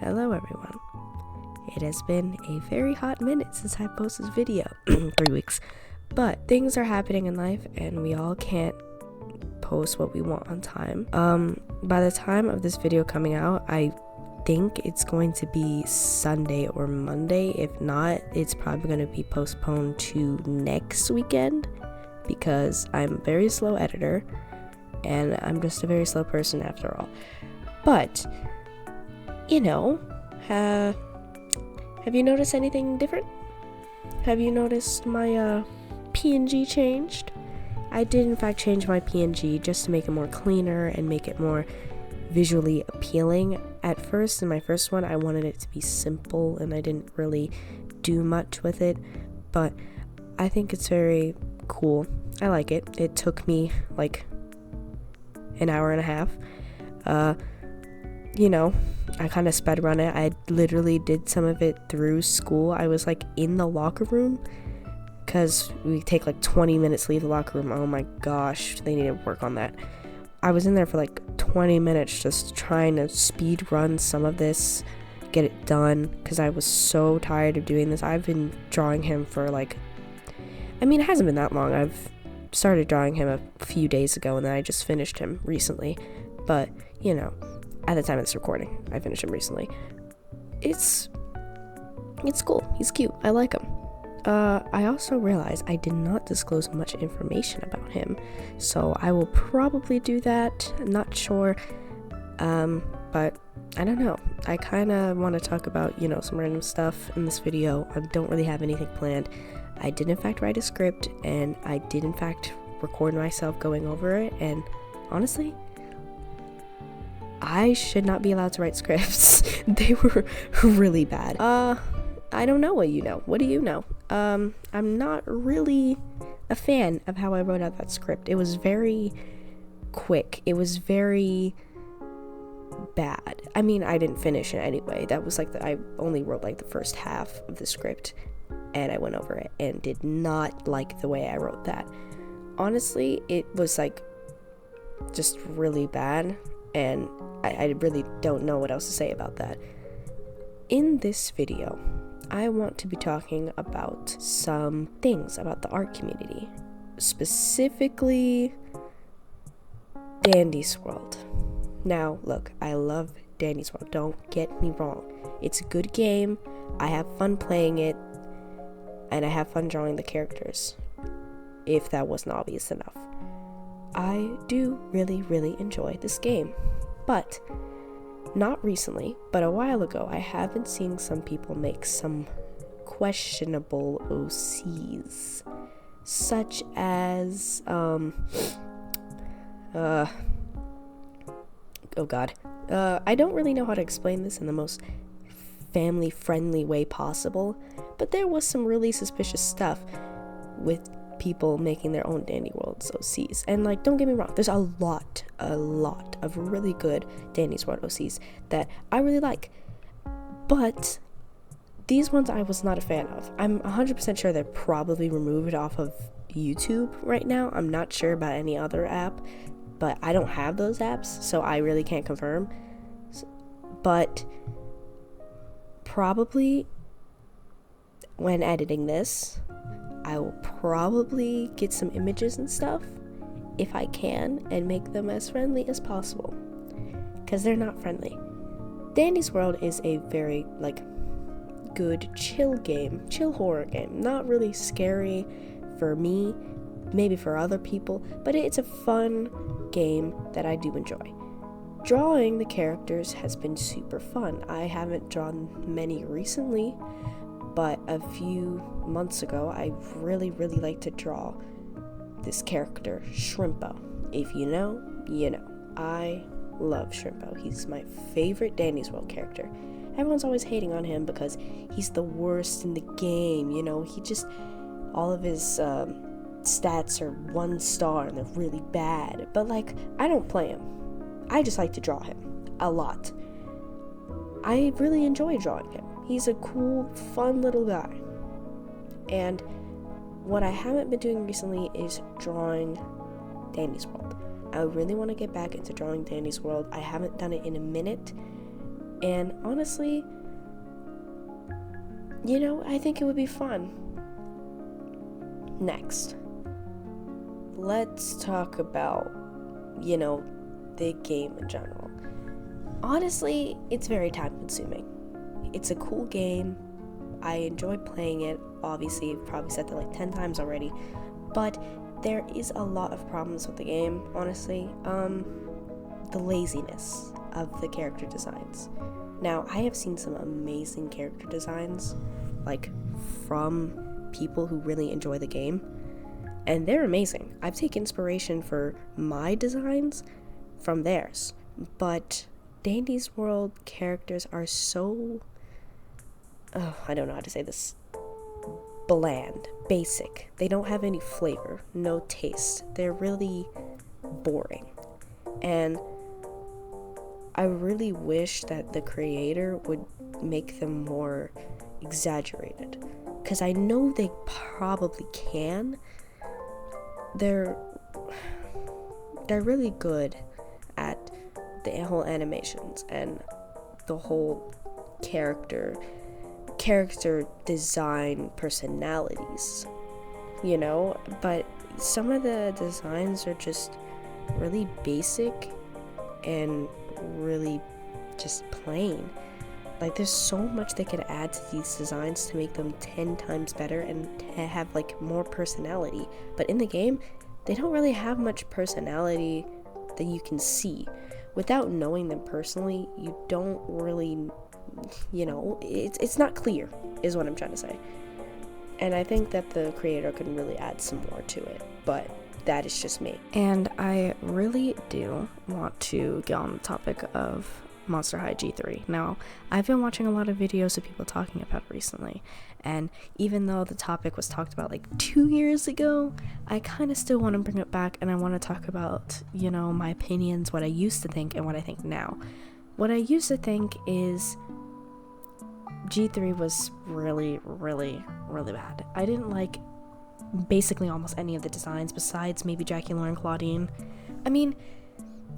Hello everyone. It has been a very hot minute since I posted this video, 3 weeks, but things are happening in life and we all can't post what we want on time. By the time of this video coming out, I think it's going to be Sunday or Monday. If not, it's probably going to be postponed to next weekend because I'm a very slow editor and I'm just a very slow person after all. But have you noticed anything different? Have you noticed my PNG changed? I did in fact change my PNG just to make it more cleaner and make it more visually appealing. At first, in my first one, I wanted it to be simple and I didn't really do much with it, but I think it's very cool. I like it. It took me like an hour and a half. I kind of sped run it. I literally did some of it through school. I was like in the locker room because we take like 20 minutes to leave the locker room. Oh my gosh, they need to work on that. I was in there for like 20 minutes just trying to speed run some of this, get it done, because I was so tired of doing this. I've been drawing him for it hasn't been that long. I've started drawing him a few days ago and then I just finished him recently. But, at the time of this recording, I finished him recently. It's cool. He's cute. I like him. I also realized I did not disclose much information about him, so I will probably do that. I'm not sure, but I don't know. I kind of want to talk about, some random stuff in this video. I don't really have anything planned. I did in fact write a script, and I did in fact record myself going over it, and honestly, I should not be allowed to write scripts. They were really bad. I don't know what you know. What do you know? I'm not really a fan of how I wrote out that script. It was very quick. It was very bad. I mean, I didn't finish it anyway. That was I only wrote the first half of the script and I went over it and did not like the way I wrote that. Honestly, it was just really bad. And I really don't know what else to say about that. In this video, I want to be talking about some things about the art community, specifically Dandy's World. Now, look, I love Dandy's World, don't get me wrong. It's a good game, I have fun playing it, and I have fun drawing the characters, if that wasn't obvious enough. I do really, really enjoy this game, but not recently, but a while ago, I have been seeing some people make some questionable OCs, such as, oh god, I don't really know how to explain this in the most family-friendly way possible, but there was some really suspicious stuff with people making their own Dandy World's OCs, and don't get me wrong, there's a lot of really good Dandy's World OCs that I really like, but these ones I was not a fan of. I'm 100% sure they're probably removed off of YouTube right now. I'm not sure about any other app, but I don't have those apps, so I really can't confirm, but probably when editing this I will probably get some images and stuff, if I can, and make them as friendly as possible, because they're not friendly. Dandy's World is a very, good chill horror game. Not really scary for me, maybe for other people, but it's a fun game that I do enjoy. Drawing the characters has been super fun. I haven't drawn many recently, but a few months ago, I really, really liked to draw this character, Shrimpo. If you know, you know. I love Shrimpo. He's my favorite Dandy's World character. Everyone's always hating on him because he's the worst in the game, he just, all of his stats are 1 star and they're really bad. But I don't play him. I just like to draw him a lot. I really enjoy drawing him. He's a cool, fun little guy. And what I haven't been doing recently is drawing Dandy's World. I really want to get back into drawing Dandy's World. I haven't done it in a minute And honestly, I think it would be fun. Next, let's talk about, the game in general. Honestly, it's very time consuming. It's a cool game. I enjoy playing it. Obviously, I've probably said that like 10 times already. But there is a lot of problems with the game, honestly. The laziness of the character designs. Now, I have seen some amazing character designs, like from people who really enjoy the game, and they're amazing. I've taken inspiration for my designs from theirs, but Dandy's World characters are so, I don't know how to say this, bland, basic. They don't have any flavor, no taste. They're really boring. And I really wish that the creator would make them more exaggerated, because I know they probably can. They're really good at the whole animations and the whole character design personalities, but some of the designs are just really basic and really just plain. Like, there's so much they could add to these designs to make them 10 times better and have like more personality, but in the game they don't really have much personality that you can see. Without knowing them personally, you don't really, it's not clear, is what I'm trying to say. And I think that the creator can really add some more to it, but that is just me. And I really do want to get on the topic of Monster High G3. Now, I've been watching a lot of videos of people talking about it recently, and even though the topic was talked about like 2 years ago, I kind of still want to bring it back, and I want to talk about, my opinions, what I used to think and what I think now. What I used to think is G3 was really, really, really bad. I didn't like basically almost any of the designs besides maybe Jackie, Lauren, Claudine. I mean,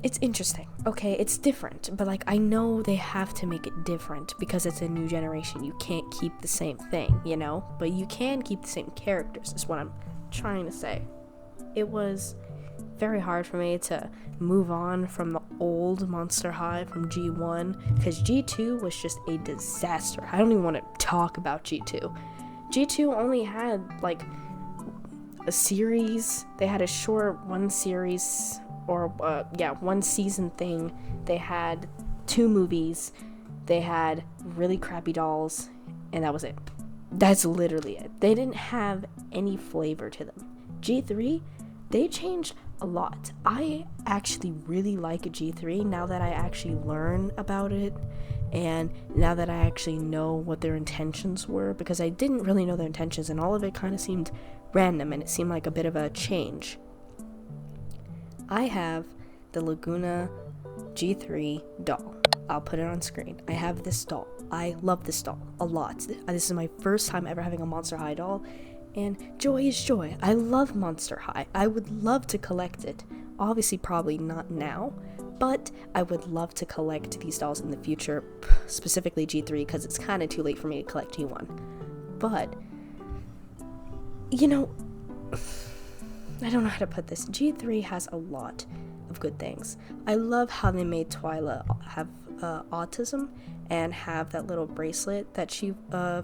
it's interesting, okay, it's different, but like, I know they have to make it different because it's a new generation. You can't keep the same thing, but you can keep the same characters, is what I'm trying to say. It was very hard for me to move on from the old Monster High from G1, because G2 was just a disaster. I don't even want to talk about G2. G2 only had like a series. They had a short one series, or one season thing. They had 2 movies. They had really crappy dolls, and that was it. That's literally it. They didn't have any flavor to them. G3, they changed a lot. I actually really like G3 now that I actually learn about it, and now that I actually know what their intentions were, because I didn't really know their intentions, and all of it kind of seemed random, and it seemed like a bit of a change. I have the Laguna G3 doll. I'll put it on screen. I have this doll. I love this doll a lot. This is my first time ever having a Monster High doll, and joy is joy. I love Monster High. I would love to collect it. Obviously, probably not now, but I would love to collect these dolls in the future, specifically G3, because it's kind of too late for me to collect G1. But, I don't know how to put this. G3 has a lot of good things. I love how they made Twyla have autism and have that little bracelet that she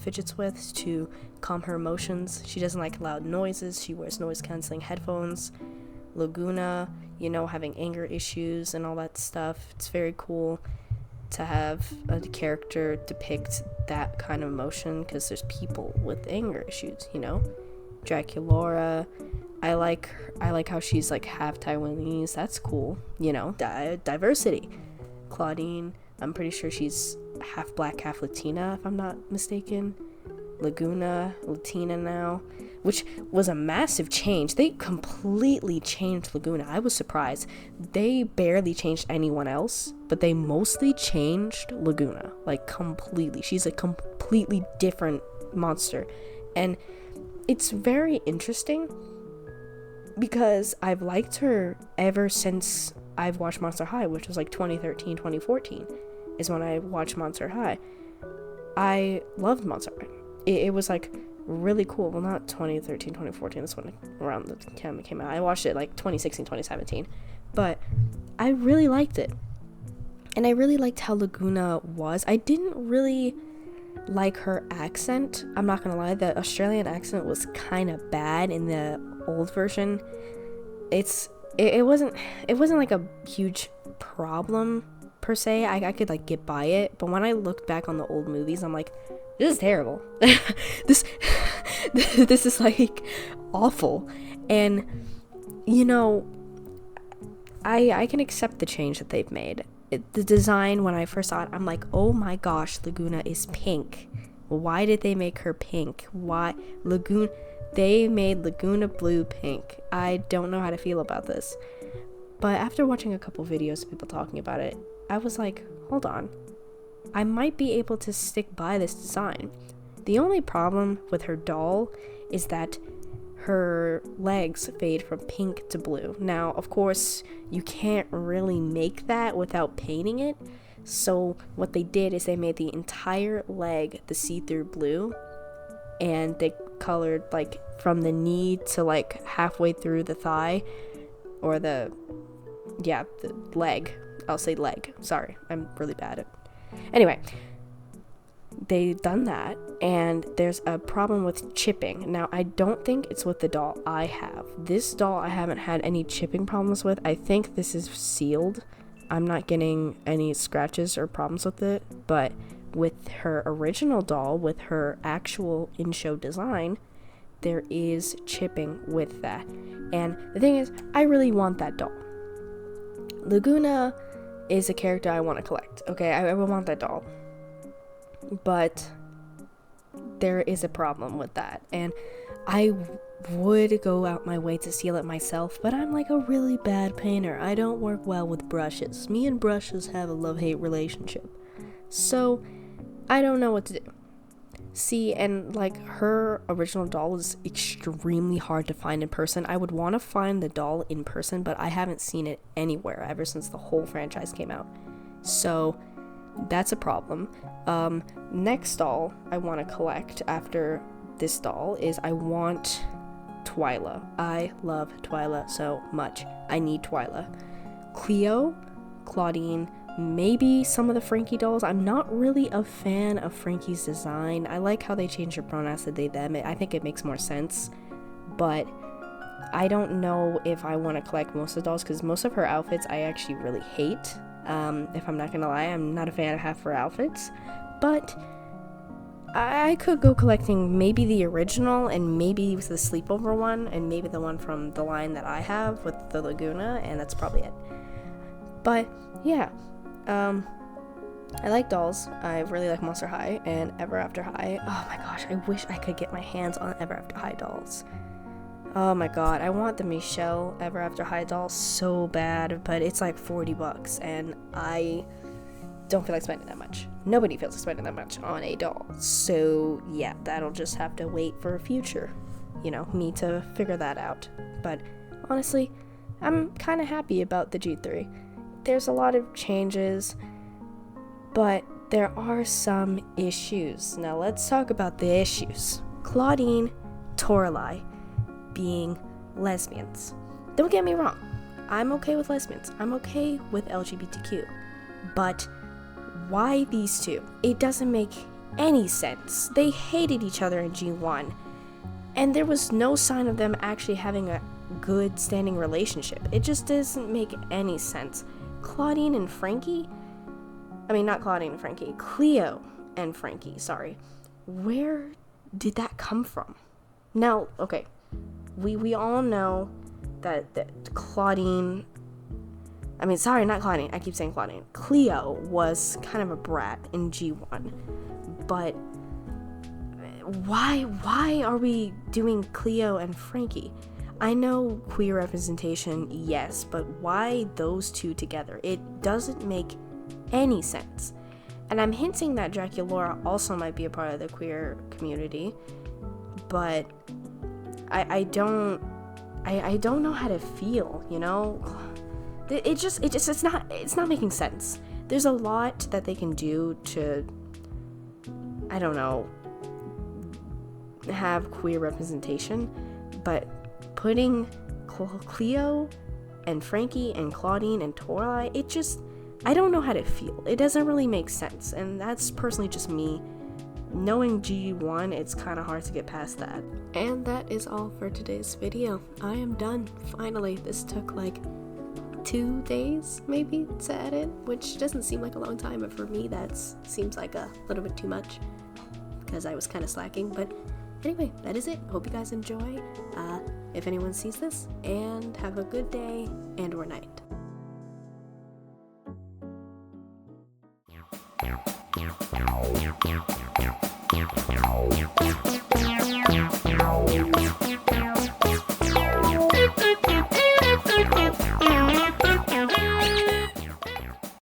fidgets with to calm her emotions. She doesn't like loud noises. She wears noise-canceling headphones. Laguna, having anger issues and all that stuff. It's very cool to have a character depict that kind of emotion, because there's people with anger issues, Draculaura, I like how she's like half Taiwanese. That's cool, diversity. Claudine, I'm pretty sure she's half black, half Latina, if I'm not mistaken. Laguna, Latina now, which was a massive change. They completely changed Laguna. I was surprised. They barely changed anyone else, but they mostly changed Laguna, like completely. She's a completely different monster, and it's very interesting because I've liked her ever since I've watched Monster High, which was like 2013, 2014. is when I watched Monster High. I loved Monster High. It was like really cool. Well, not 2013, 2014. That's when around the time it came out. I watched it like 2016, 2017. But I really liked it. And I really liked how Laguna was. I didn't really like her accent. I'm not gonna lie, the Australian accent was kind of bad in the old version. It wasn't like a huge problem per se. I could like get by it, but when I looked back on the old movies, I'm like, this is terrible. this this is like awful. And you know, I can accept the change that they've made. The design, when I first saw it, I'm like, oh my gosh, Laguna is pink. Why did they make her pink? Why they made Laguna blue pink. I don't know how to feel about this. But after watching a couple videos of people talking about it, I was like, hold on. I might be able to stick by this design. The only problem with her doll is that her legs fade from pink to blue. Now, of course, you can't really make that without painting it. So what they did is they made the entire leg the see-through blue, and they colored like from the knee to like halfway through the thigh, or the leg. I'll say leg. Sorry, I'm really bad at it. Anyway, they've done that, and there's a problem with chipping. Now, I don't think it's with the doll I have. This doll I haven't had any chipping problems with. I think this is sealed. I'm not getting any scratches or problems with it, but with her original doll, with her actual in-show design, there is chipping with that. And the thing is, I really want that doll. Laguna is a character I want to collect. Okay, I want that doll. But there is a problem with that, and I would go out my way to seal it myself, but I'm like a really bad painter. I don't work well with brushes. Me and brushes have a love-hate relationship, so I don't know what to do. See, and like her original doll is extremely hard to find in person. I would want to find the doll in person, but I haven't seen it anywhere ever since the whole franchise came out, so that's a problem. Next doll I want to collect after this doll is I want Twyla. I love Twyla so much. I need Twyla. Cleo, Claudine, maybe some of the Frankie dolls. I'm not really a fan of Frankie's design. I like how they changed her pronouns to they, them. I think it makes more sense, but I don't know if I want to collect most of the dolls, because most of her outfits I actually really hate. If I'm not gonna lie, I'm not a fan of half her outfits, but I could go collecting maybe the original, and maybe the sleepover one, and maybe the one from the line that I have with the Laguna, and that's probably it. But yeah, I like dolls. I really like Monster High and Ever After High. Oh my gosh, I wish I could get my hands on Ever After High dolls. Oh my god, I want the Michelle Ever After High doll so bad, but it's like $40, and I don't feel like spending that much. Nobody feels like spending that much on a doll. So yeah, that'll just have to wait for a future, me to figure that out. But honestly, I'm kind of happy about the G3. There's a lot of changes, but there are some issues. Now let's talk about the issues. Claudine, Toralei being lesbians. Don't get me wrong, I'm okay with lesbians. I'm okay with LGBTQ. But why these two? It doesn't make any sense. They hated each other in G1, and there was no sign of them actually having a good standing relationship. It just doesn't make any sense. Claudine and Frankie? I mean, not Claudine and Frankie. Cleo and Frankie, sorry. Where did that come from? Now, okay, we all know that Claudine... I mean, sorry, not Claudine. I keep saying Claudine. Cleo was kind of a brat in G1. But why are we doing Cleo and Frankie? I know queer representation, yes, but why those two together? It doesn't make any sense. And I'm hinting that Draculaura also might be a part of the queer community, but I don't know how to feel, It's not making sense. there's a lot that they can do to, I don't know, have queer representation, but putting Cleo and Frankie and Claudine and Toralei, it just, I don't know how to feel. It doesn't really make sense, and that's personally just me. Knowing G1, it's kind of hard to get past that. And that is all for today's video. I am done. Finally, this took like 2 days maybe to edit, which doesn't seem like a long time, but for me that seems like a little bit too much because I was kind of slacking. But anyway, that is it. Hope you guys enjoy if anyone sees this, and have a good day and or night.